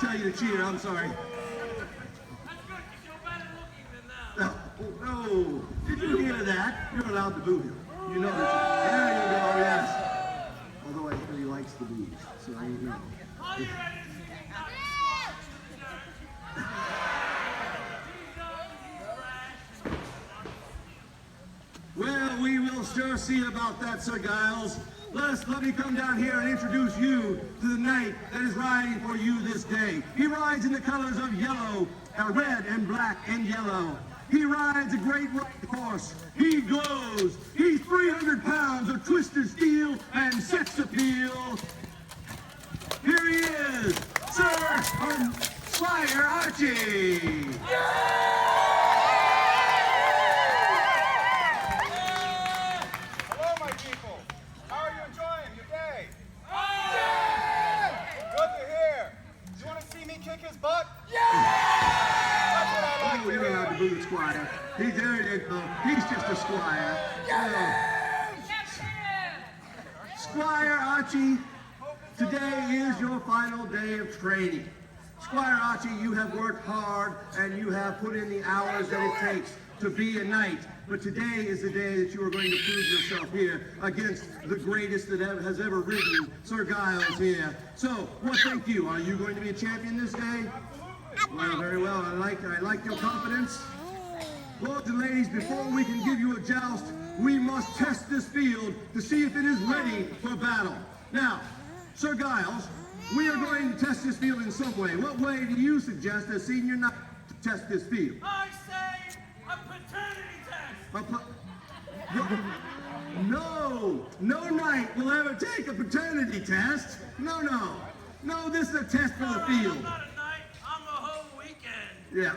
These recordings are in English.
tell you to cheer. I'm sorry. That's good, because you're better looking than them. No. Did you hear that? You're allowed to boo him. You know that. There you go, yes. Although I hear he likes the boos, so I ain't know. Are you ready to see that Well, we will sure see about that, Sir Giles. Let me come down here and introduce you to the knight that is riding for you this day. He rides in the colors of yellow, red and black and yellow. He rides a great white horse. He glows. He's 300 pounds of twisted steel and sex appeal. Here he is, Squire Archie. Hello, my people. How are you enjoying your day? Good to hear. You want to see me kick his butt? That's what I like Oh, to you're allowed to hear. boo the squire. He's there, he's just a squire. Squire Archie, today is your final day of training. Squire Archie, you have worked hard and you have put in the hours that it takes to be a knight. But today is the day that you are going to prove yourself here against the greatest that has ever ridden, Sir Giles here. So, what think you? Are you going to be a champion this day? Well, very well. I like your confidence. Lords and ladies, before we can give you a joust, we must test this field to see if it is ready for battle. Now, Sir Giles, we are going to test this field in some way. What way do you suggest as senior knight to test this field? I say a paternity test. No knight will ever take a paternity test. No, this is a test for the field. I'm not a knight, I'm a whole weekend. Yeah.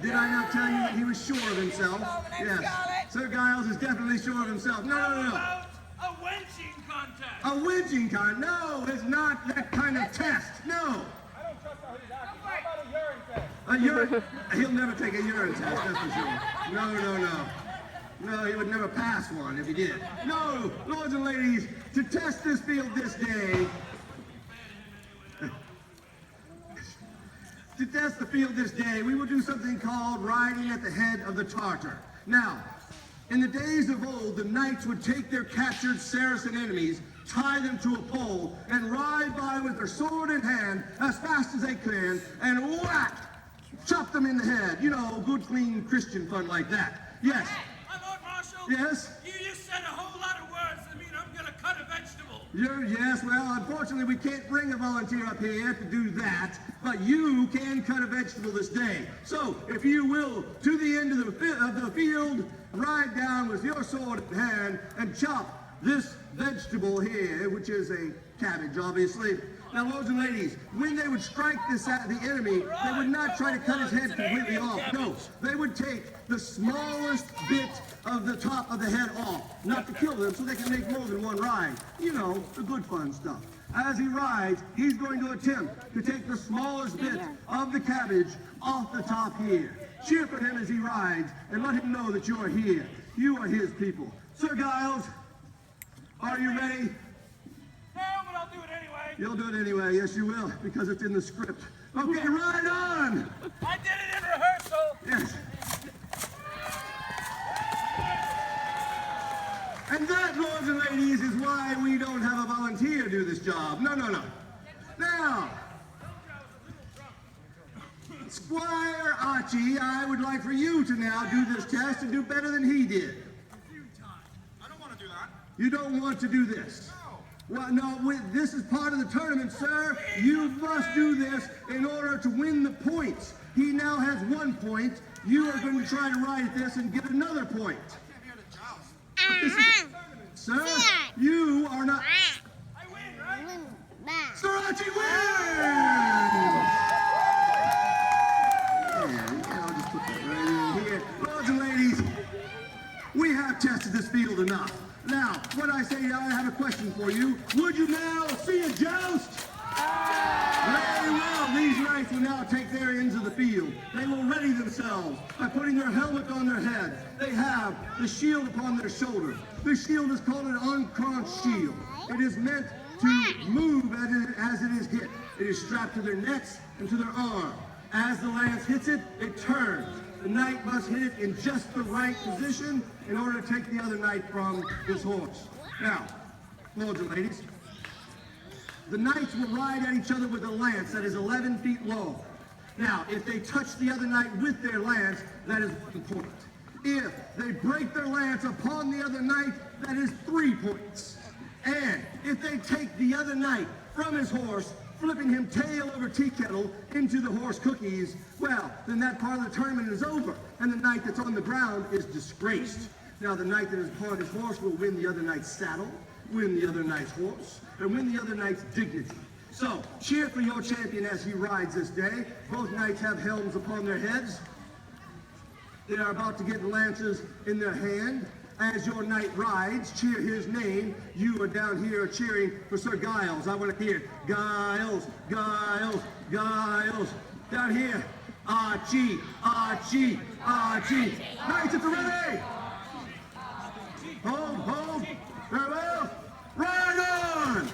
Did I not tell you that he was sure of himself? Yes. Sir Giles is definitely sure of himself. No. About a wenching contest. A winching con? No, it's not that kind of test. No. I don't trust how he's acting. How about a urine test? A urine? He'll never take a urine test, that's for sure. No, he would never pass one if he did. No, lords and ladies, to test this field this day, to test the field this day, we will do something called riding at the head of the Tartar. Now, in the days of old, the knights would take their captured Saracen enemies, tie them to a pole, and ride by with their sword in hand as fast as they can, and whack! Chop them in the head. You know, good, clean Christian fun like that. Yes. My Lord Marshal. Yes? You just said a whole lot of words that mean I'm going to cut a vegetable. Yes, well, unfortunately, we can't bring a volunteer up here to do that, but you can cut a vegetable this day. So, if you will, to the end of the field, ride down with your sword in hand and chop this vegetable here, which is a cabbage, obviously. Now, lords and ladies, when they would strike this at the enemy, they would not try to cut his head completely off. No, they would take the smallest bit of the top of the head off, not to kill them so they can make more than one ride. You know, the good fun stuff. As he rides, he's going to attempt to take the smallest bit of the cabbage off the top here. Cheer for him as he rides and let him know that you are here. You are his people. Sir Giles, are you ready? No, but I'll do it anyway. You'll do it anyway. Yes, you will, because it's in the script. Okay, ride on! I did it in rehearsal. Yes. And that, lords and ladies, is why we don't have a volunteer do this job. No. Now, Squire Archie, I would like for you to now do this test and do better than he did. I don't want to do that. You don't want to do this? Well, no, this is part of the tournament, sir. You must do this in order to win the points. He now has 1 point. You are going to try to ride at this and get another point. But this is a tournament, sir. You are not... I win, right? Sir Archie wins! Yeah, I'll just put that right in here. Lords and ladies, we have tested this field enough. Now, when I say I have a question for you, would you now see a joust? Very well, these knights will now take their ends of the field. They will ready themselves by putting their helmet on their head. They have the shield upon their shoulder. The shield is called an uncrossed shield. It is meant to move as it is hit. It is strapped to their necks and to their arm. As the lance hits it, it turns. The knight must hit it in just the right position in order to take the other knight from this horse. Now, lords and ladies, the knights will ride at each other with a lance that is 11 feet long. Now, if they touch the other knight with their lance, that is 1 point. If they break their lance upon the other knight, that is 3 points. And if they take the other knight from his horse, flipping him tail over tea kettle into the horse cookies, well, then that part of the tournament is over, and the knight that's on the ground is disgraced. Now, the knight that is upon his horse will win the other knight's saddle, win the other knight's horse, and win the other knight's dignity. So, cheer for your champion as he rides this day. Both knights have helms upon their heads. They are about to get lances in their hand. As your knight rides, cheer his name. You are down here cheering for Sir Giles. I want to hear Giles, Giles, Giles. Down here, Achi, Achi, Achi. Knights at the ready. Hold, hold. Very well. Ride on.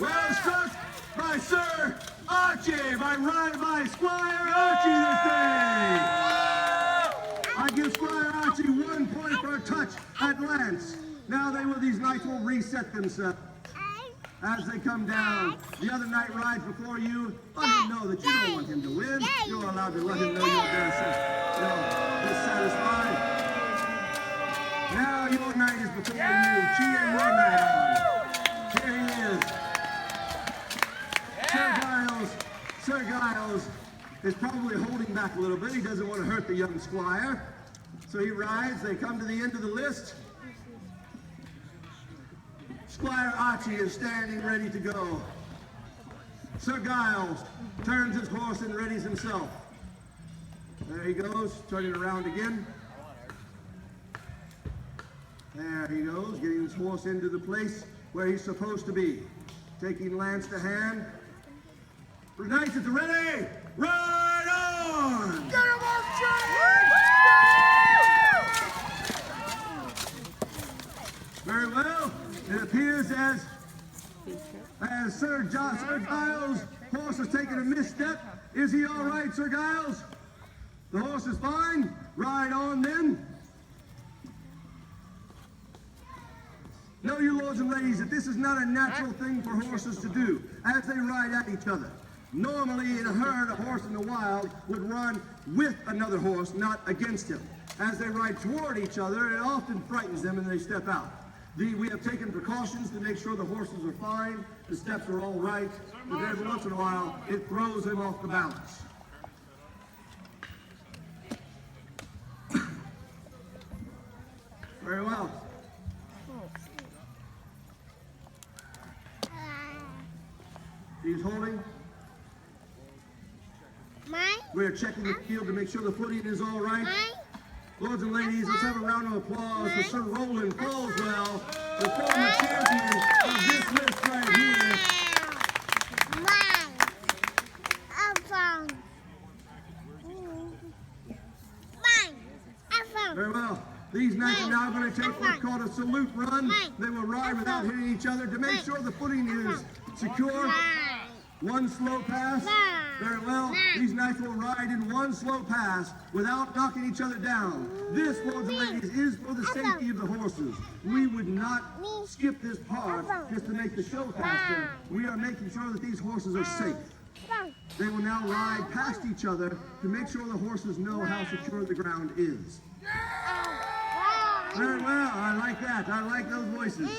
Well struck by Sir Acha, by Squire Archie this day. I give Squire Archie 1 point for a touch at lance. Now these knights will reset themselves. As they come down, the other knight rides before you. Let him know that you don't want him to win. You're allowed to let him know you're dissatisfied. Now your knight is before you. Cheer your knight on. Here he is. Sir Giles is probably holding back a little bit. He doesn't want to hurt the young squire. So he rides. They come to the end of the list. Squire Achi is standing ready to go. Sir Giles turns his horse and readies himself. There he goes, turning around again. There he goes, getting his horse into the place where he's supposed to be. Taking lance to hand. Knights at the ready! Ride on! Get him, Archie! Very well. It appears as Sir Giles' horse has taken a misstep. Is he all right, Sir Giles? The horse is fine. Ride on then. Know you, lords and ladies, that this is not a natural thing for horses to do as they ride at each other. Normally, in a herd, a horse in the wild would run with another horse, not against him. As they ride toward each other, it often frightens them and they step out. We have taken precautions to make sure the horses are fine, the steps are all right, but every once in a while, it throws them off the balance. Very well. He's holding. We're checking the field to make sure the footing is all right. Lords and ladies, let's have a round of applause for Sir Roland Falswell, the former champion of this list right here. Very well. These knights are now going to take what's called a salute run. They will ride without hitting each other to make sure the footing is secure. One slow pass. Very well. These knights will ride in one slow pass without knocking each other down. This, lords and ladies, is for the safety of the horses. We would not skip this part just to make the show faster. We are making sure that these horses are safe. They will now ride past each other to make sure the horses know how secure the ground is. Very well. I like that. I like those voices.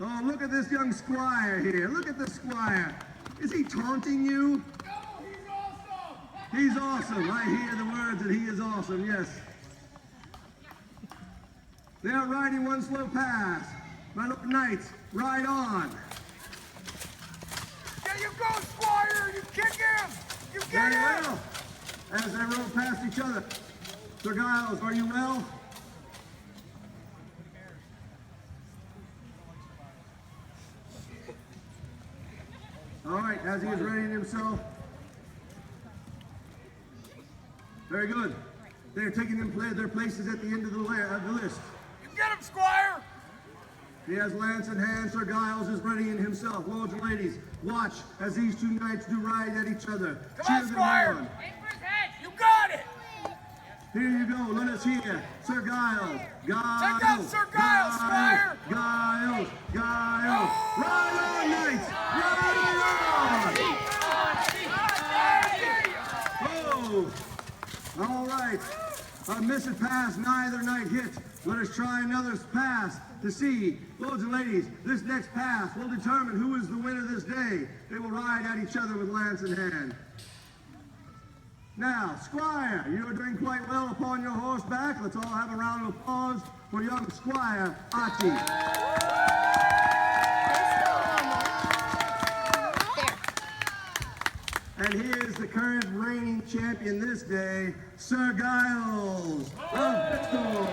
Oh, look at this young squire here. Look at the squire. Is he taunting you? No, he's awesome! He's awesome. I hear the words that he is awesome, yes. They are riding one slow pass. My little knights, ride on. There you go, Squire! You kick him! You get Very him! well. As they roll past each other. Sir Giles, are you well? All right, as he is readying himself. Very good. They're taking their places at the end of the list. You get him, Squire! He has lance in hand. Sir Giles is readying himself. Lords and ladies, watch as these two knights do ride at each other. Come on, Squire! On. Wait for his head. You got it! Here you go. Let us hear Sir Giles. Giles. Check out Sir Giles, Squire! Giles. Giles. Ride on, knights! Ride on! Oh! All right. A missed pass, neither knight hit. Let us try another pass to see. Lords and ladies, this next pass will determine who is the winner this day. They will ride at each other with lance in hand. Now, Squire, you are doing quite well upon your horseback. Let's all have a round of applause for young Squire Acha. And here's the current reigning champion this day, Sir Giles of Bristol.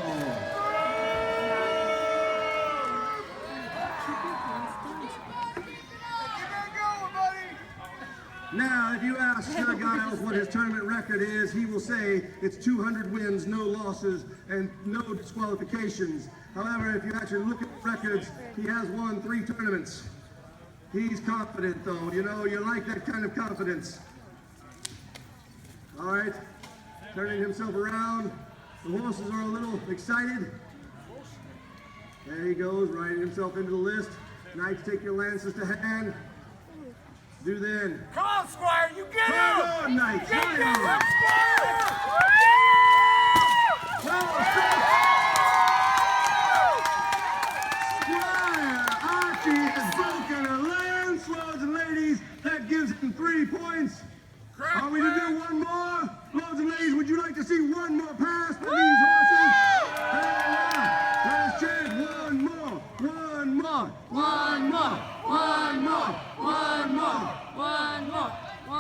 Now, if you ask Sir Giles what his tournament record is, he will say it's 200 wins, no losses, and no disqualifications. However, if you actually look at the records, he has won 3 tournaments. He's confident, though. You know, you like that kind of confidence. All right, turning himself around. The horses are a little excited. There he goes, riding himself into the list. Knights, take your lances to hand. Do then. Come on, Squire, you get him! Come on, Knights! Get Right him, on. Squire! Well, Squire Acha has broken a lance, lords and ladies. That gives him 3 points. Are we to do one more? Lords and ladies, would you like to see one more pass for these horses? Let us chant one more, one more, one more, one more, one more.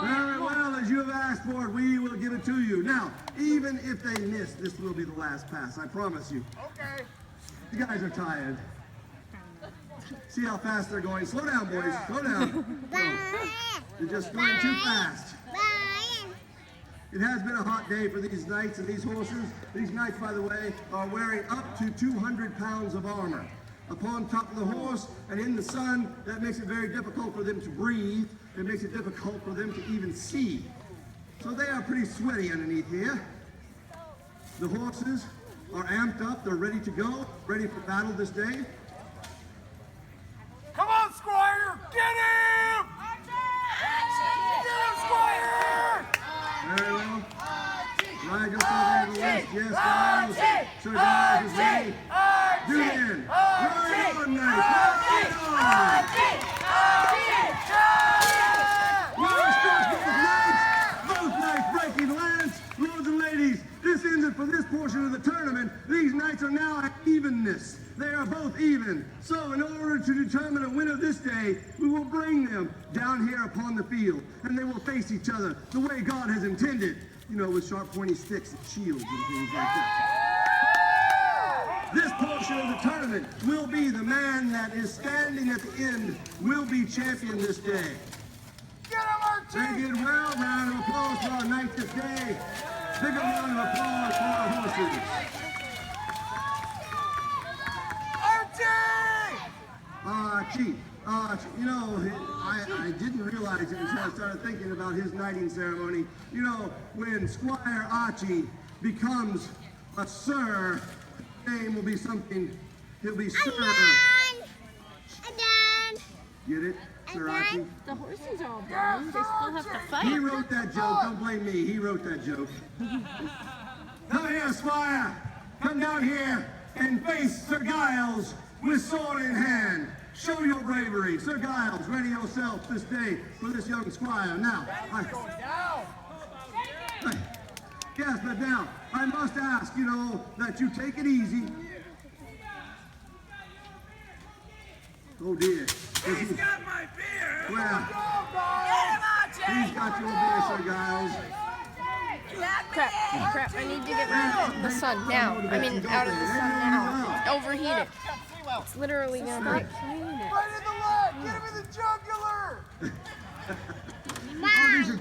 Very well, as you have asked for it, we will give it to you. Now, even if they miss, this will be the last pass, I promise you. Okay. You guys are tired. See how fast they're going. Slow down, boys. Slow down. No, you're just going too fast. It has been a hot day for these knights and these horses. These knights, by the way, are wearing up to 200 pounds of armor. Upon top of the horse and in the sun, that makes it very difficult for them to breathe. It makes it difficult for them to even see. So they are pretty sweaty underneath here. The horses are amped up. They're ready to go, ready for battle this day. Come on, Squire! Get him! Get him, Squire! Very well. Ride yourself into the list. Yes, Giles. Sir Giles is ready. Do it in. Ride on, knights. Ride on. Well, starts with the knights. Both knights breaking lance. Lords and ladies, this ends it for this portion of the tournament. These knights are now at evenness. They are both even. So in order to determine a winner this day, we will bring them down here upon the field, and they will face each other the way God has intended. You know, with sharp pointy sticks and shields and things like that. This portion of the tournament will be the man that is standing at the end will be champion this day. Get him, They Archie! did well. Round of applause for our knight this day. Bigger round of applause for our horses. Archie! Chief, you know, I didn't realize it until I started thinking about his knighting ceremony. You know, when Squire Acha becomes a sir, his name will be something, he'll be Sir. Get it? Sir Acha? The horses are all done. They still have to fight. He wrote that joke. Don't blame me. He wrote that joke. Come here, Squire. Come down here and face Sir Giles with sword in hand. Show your bravery. Sir Giles, ready yourself this day for this young squire. Now, yes, but now, I must ask, you know, that you take it easy. Oh, dear. He's got my beer. Well, he's got your beer, Sir Giles. Crap, I need to get rid of the sun now. I mean, out of the sun now. It's overheated. It's literally gonna break. Right in the leg! Get him in the jugular! Oh, these are